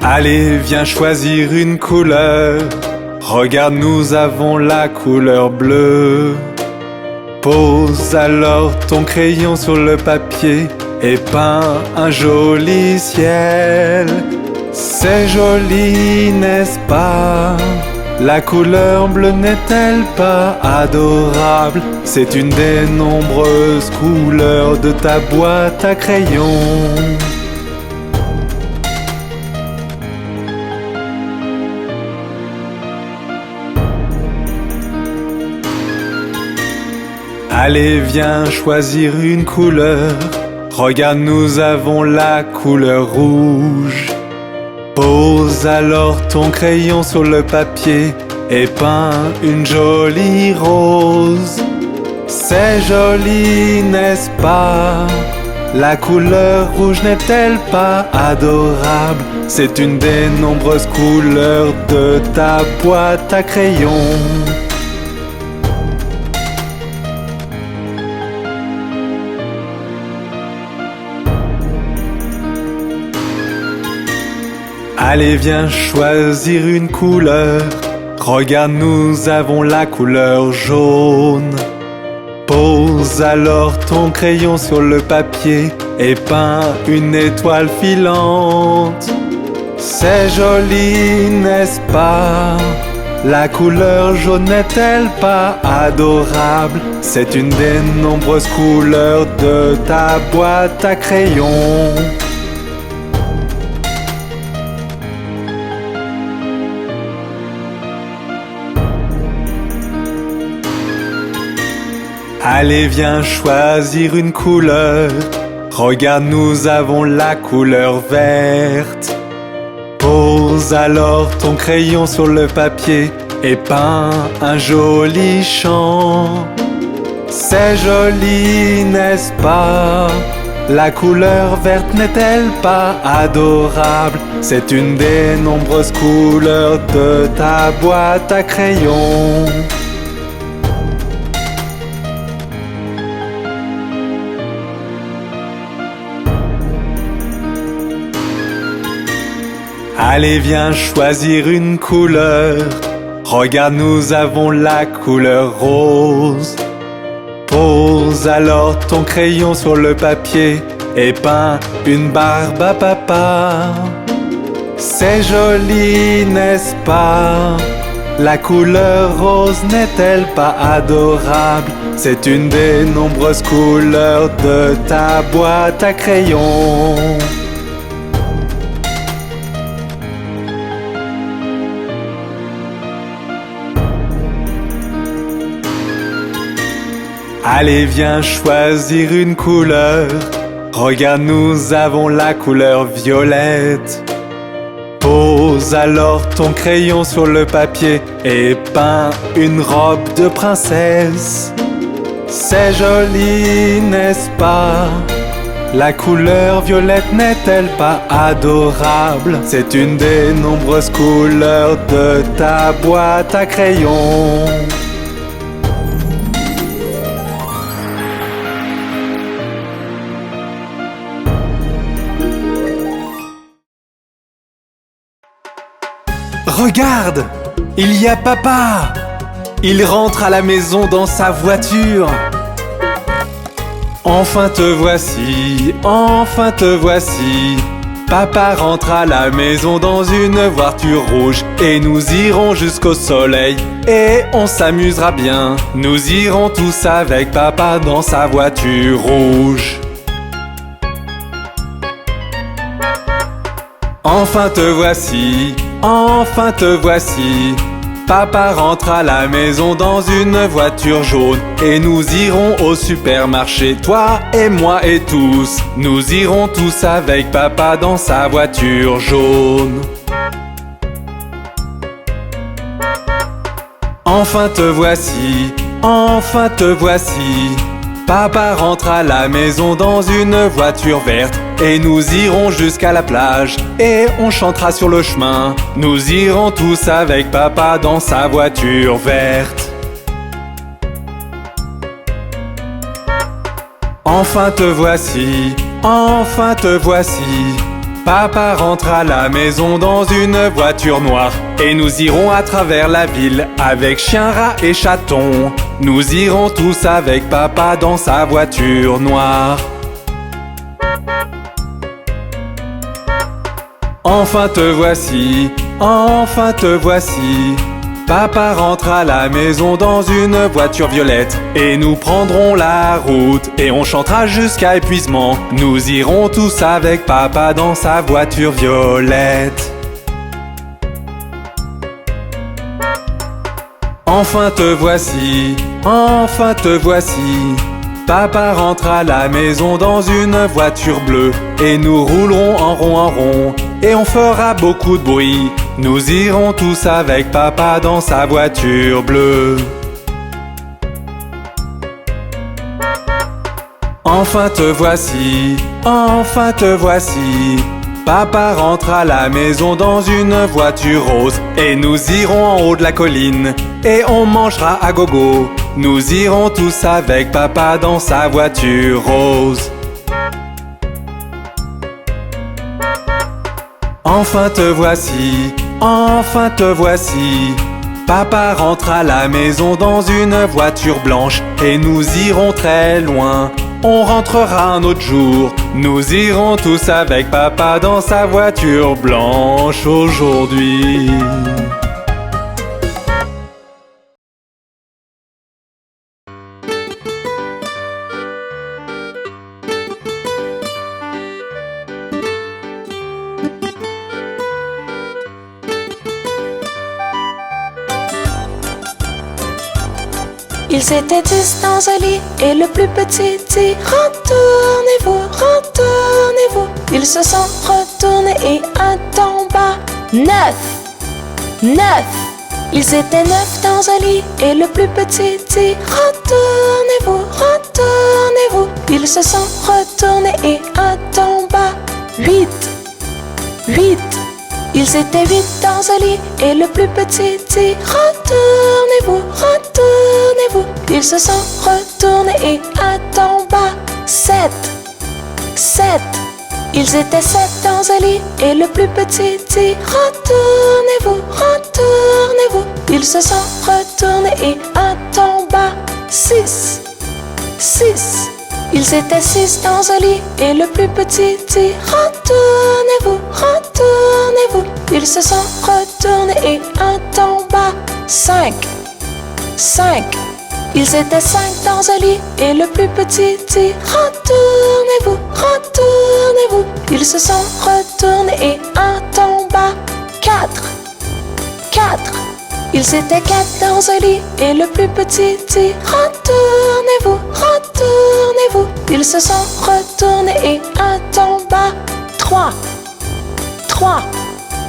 Allez, viens choisir une couleur. Regarde, nous avons la couleur bleue. Pose alors ton crayon sur le papier et peins un joli ciel. C'est joli, n'est-ce pas? La couleur bleue n'est-elle pas adorable? C'est une des nombreuses couleurs de ta boîte à crayons. Allez, viens choisir une couleur. Regarde, nous avons la couleur rouge. Pose alors ton crayon sur le papier et peins une jolie rose. C'est joli, n'est-ce pas? La couleur rouge n'est-elle pas adorable? C'est une des nombreuses couleurs de ta boîte à crayons. Allez, viens choisir une couleur. Regarde, nous avons la couleur jaune. Pose alors ton crayon sur le papier et peins une étoile filante. C'est joli, n'est-ce pas? La couleur jaune n'est-elle pas adorable? C'est une des nombreuses couleurs de ta boîte à crayons. Allez, viens choisir une couleur. Regarde, nous avons la couleur verte. Pose alors ton crayon sur le papier et peins un joli champ. C'est joli, n'est-ce pas? La couleur verte n'est-elle pas adorable? C'est une des nombreuses couleurs de ta boîte à crayons. Allez, viens choisir une couleur. Regarde, nous avons la couleur rose. Pose alors ton crayon sur le papier et peins une barbe à papa. C'est joli, n'est-ce pas? La couleur rose n'est-elle pas adorable? C'est une des nombreuses couleurs de ta boîte à crayons. Allez, viens choisir une couleur. Regarde, nous avons la couleur violette. Pose alors ton crayon sur le papier et peins une robe de princesse. C'est joli, n'est-ce pas? La couleur violette n'est-elle pas adorable? C'est une des nombreuses couleurs de ta boîte à crayons. Regarde, il y a papa. Il rentre à la maison dans sa voiture. Enfin te voici, enfin te voici. Papa rentre à la maison dans une voiture rouge. Et nous irons jusqu'au soleil et on s'amusera bien. Nous irons tous avec papa dans sa voiture rouge. Enfin te voici, enfin te voici. Papa rentre à la maison dans une voiture jaune. Et nous irons au supermarché, toi et moi et tous. Nous irons tous avec papa dans sa voiture jaune. Enfin te voici, enfin te voici. Papa rentre à la maison dans une voiture verte. Et nous irons jusqu'à la plage et on chantera sur le chemin. Nous irons tous avec papa dans sa voiture verte. Enfin te voici, enfin te voici. Papa rentre à la maison dans une voiture noire. Et nous irons à travers la ville avec chien, rat et chaton. Nous irons tous avec papa dans sa voiture noire. Enfin te voici, enfin te voici. Papa rentre à la maison dans une voiture violette. Et nous prendrons la route et on chantera jusqu'à épuisement. Nous irons tous avec papa dans sa voiture violette. Enfin te voici, enfin te voici. Papa rentre à la maison dans une voiture bleue. Et nous roulerons en rond et on fera beaucoup de bruit. Nous irons tous avec papa dans sa voiture bleue. Enfin te voici, enfin te voici. Papa rentre à la maison dans une voiture rose. Et nous irons en haut de la colline et on mangera à gogo. Nous irons tous avec papa dans sa voiture rose. Enfin te voici, enfin te voici. Papa rentre à la maison dans une voiture blanche. Et nous irons très loin, on rentrera un autre jour. Nous irons tous avec papa dans sa voiture blanche aujourd'hui. Ils étaient 10 dans un lit et le plus petit dit « Retournez-vous, retournez-vous ». Ils se sont retournés et un en bas 9, 9. Ils étaient 9 dans un lit et le plus petit dit « Retournez-vous, retournez-vous ». Ils se sont retournés et un en bas 8, 8. Ils étaient 8 dans un lit et le plus petit dit « Retournez-vous, retournez-vous ». Ils se sont retournés et un en bas 7, 7. Ils étaient 7 dans un lit et le plus petit dit « Retournez-vous, retournez-vous ». Ils se sont retournés et un en bas 6, 6. Ils étaient 6 dans un lit et le plus petit dit « Retournez-vous, retournez-vous ». Ils se sont retournés et un en bas 5, 5. Ils étaient 5 dans un lit et le plus petit dit « Retournez-vous, retournez-vous ». Ils se sont retournés et un en bas 4, 4. Ils étaient 4 dans un lit et le plus petit dit « Retournez-vous, retournez-vous ». Ils se sont retournés et un en bas 3, 3.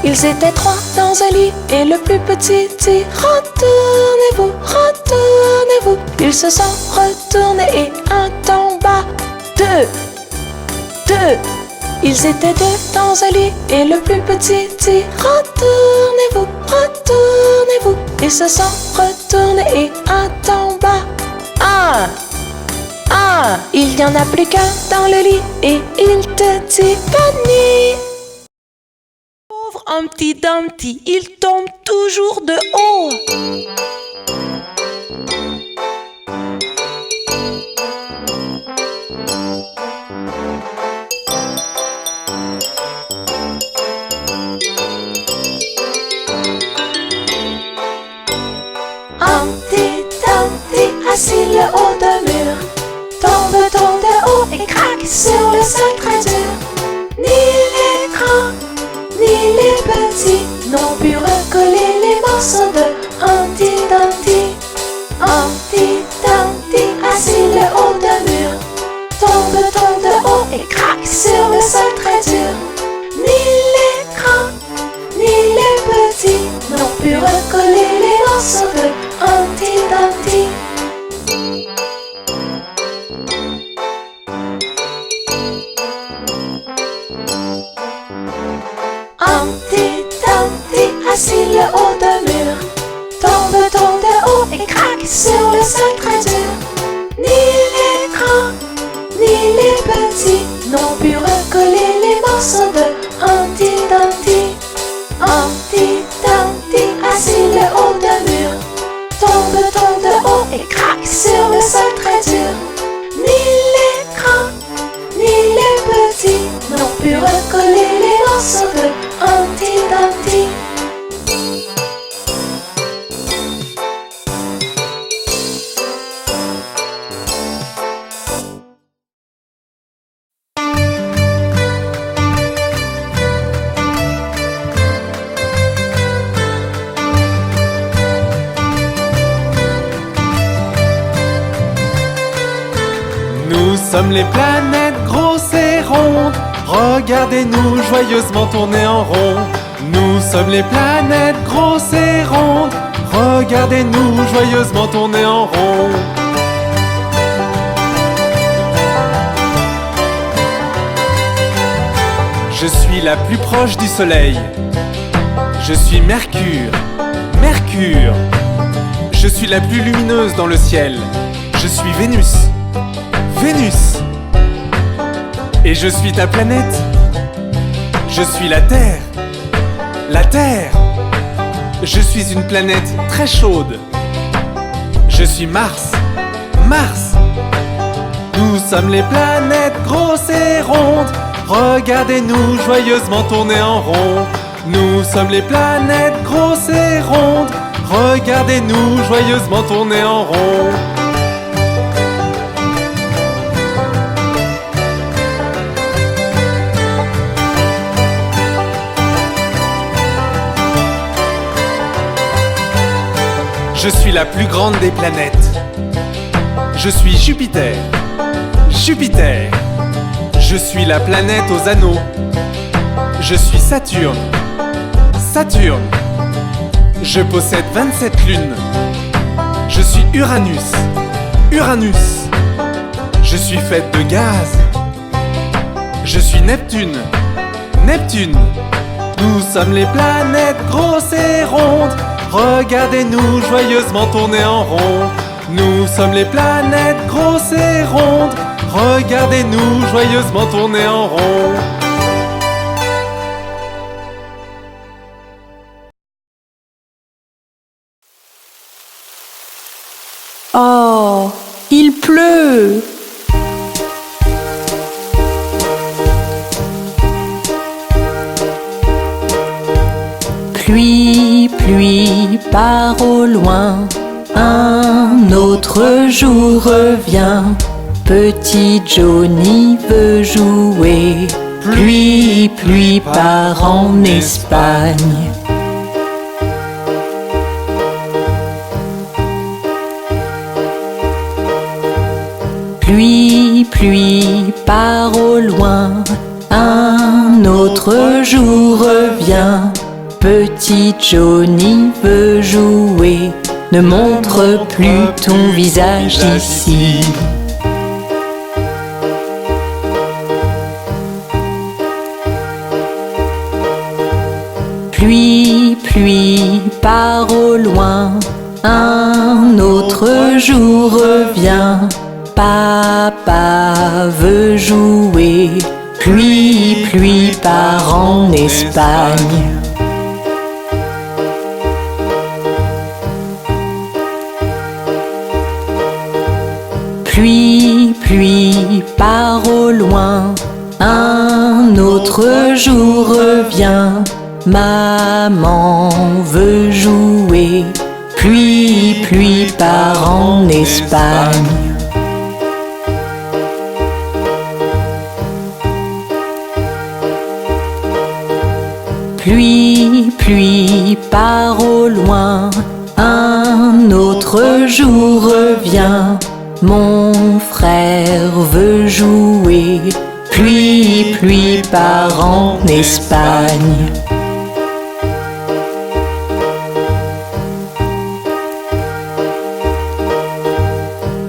Ils étaient 3 dans un lit et le plus petit dit « Retournez-vous, retournez-vous ». Ils se sont retournés et un en bas 2, 2. Ils étaient 2 dans un lit et le plus petit dit « Retournez-vous, retournez-vous ». Ils se sont retournés et un en bas 1, 1. Il n'y en a plus qu'un dans le lit et il te dit « Bonne nuit ». Pauvre Humpty Dumpty, il tombe toujours de haut. Humpty Dumpty, assis le haut d'un mur, tombe de haut et craque sur le sol très dur. Ni les grands, ni les petits n'ont pu recoller les morceaux de Humpty Dumpty. Humpty Dumpty, assis le haut d'un mur, tombe de haut et craque sur le sol très dur. Ni les grands, ni les petits n'ont pu recoller les morceaux de Humpty Dumpty. Humpty Dumpty, assis le haut d'un mur, tombe de haut et craque sur le sol très dur. Ni les grands, ni les petits n'ont pu recoller les morceaux de sommes les planètes grosses et rondes. Regardez-nous joyeusement tourner en rond. Nous sommes les planètes grosses et rondes. Regardez-nous joyeusement tourner en rond. Je suis la plus proche du soleil. Je suis Mercure, Mercure. Je suis la plus lumineuse dans le ciel. Je suis Vénus, Vénus. Et je suis ta planète. Je suis la Terre, la Terre. Je suis une planète très chaude. Je suis Mars, Mars. Nous sommes les planètes grosses et rondes. Regardez-nous joyeusement tourner en rond. Nous sommes les planètes grosses et rondes. Regardez-nous joyeusement tourner en rond. Je suis la plus grande des planètes. Je suis Jupiter, Jupiter. Je suis la planète aux anneaux. Je suis Saturne, Saturne. Je possède 27 lunes. Je suis Uranus, Uranus. Je suis faite de gaz. Je suis Neptune, Neptune. Nous sommes les planètes grosses et rondes. Regardez-nous joyeusement tourner en rond. Nous sommes les planètes grosses et rondes. Regardez-nous joyeusement tourner en rond. Oh, il pleut! Pluie, pluie, part au loin. Un autre jour revient. Petit Johnny veut jouer. Pluie, pluie, part en Espagne. Pluie, pluie, part au loin. Un autre jour revient. Petit Johnny veut jouer. Ne montre plus ton visage ici. Pluie, pluie, part au loin. Un autre jour revient. Papa veut jouer. Pluie, pluie, part en Espagne. Pluie, pluie, part au loin. Un autre jour revient. Maman veut jouer. Pluie, pluie, part en Espagne. Pluie, pluie, part au loin. Un autre jour revient. Mon frère veut jouer. Pluie, pluie, part en Espagne.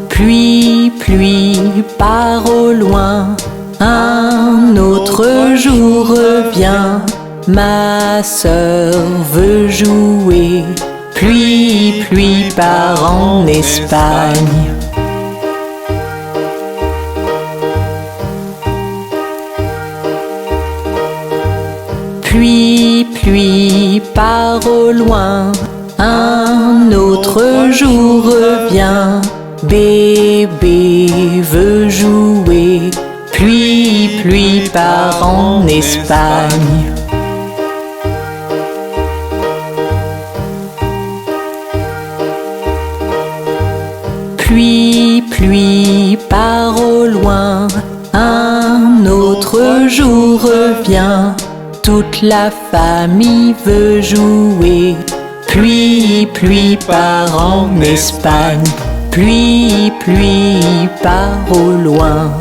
Pluie, pluie, part au loin. Un autre jour revient. Ma sœur veut jouer. Pluie, pluie, part en Espagne. Pluie, pluie, part au loin. Un autre jour revient. Bébé veut jouer. Pluie, pluie, part en Espagne. Pluie, pluie, part au loin. Un autre jour revient. Toute la famille veut jouer. Pluie, pluie, part en Espagne. Pluie, pluie, part au loin.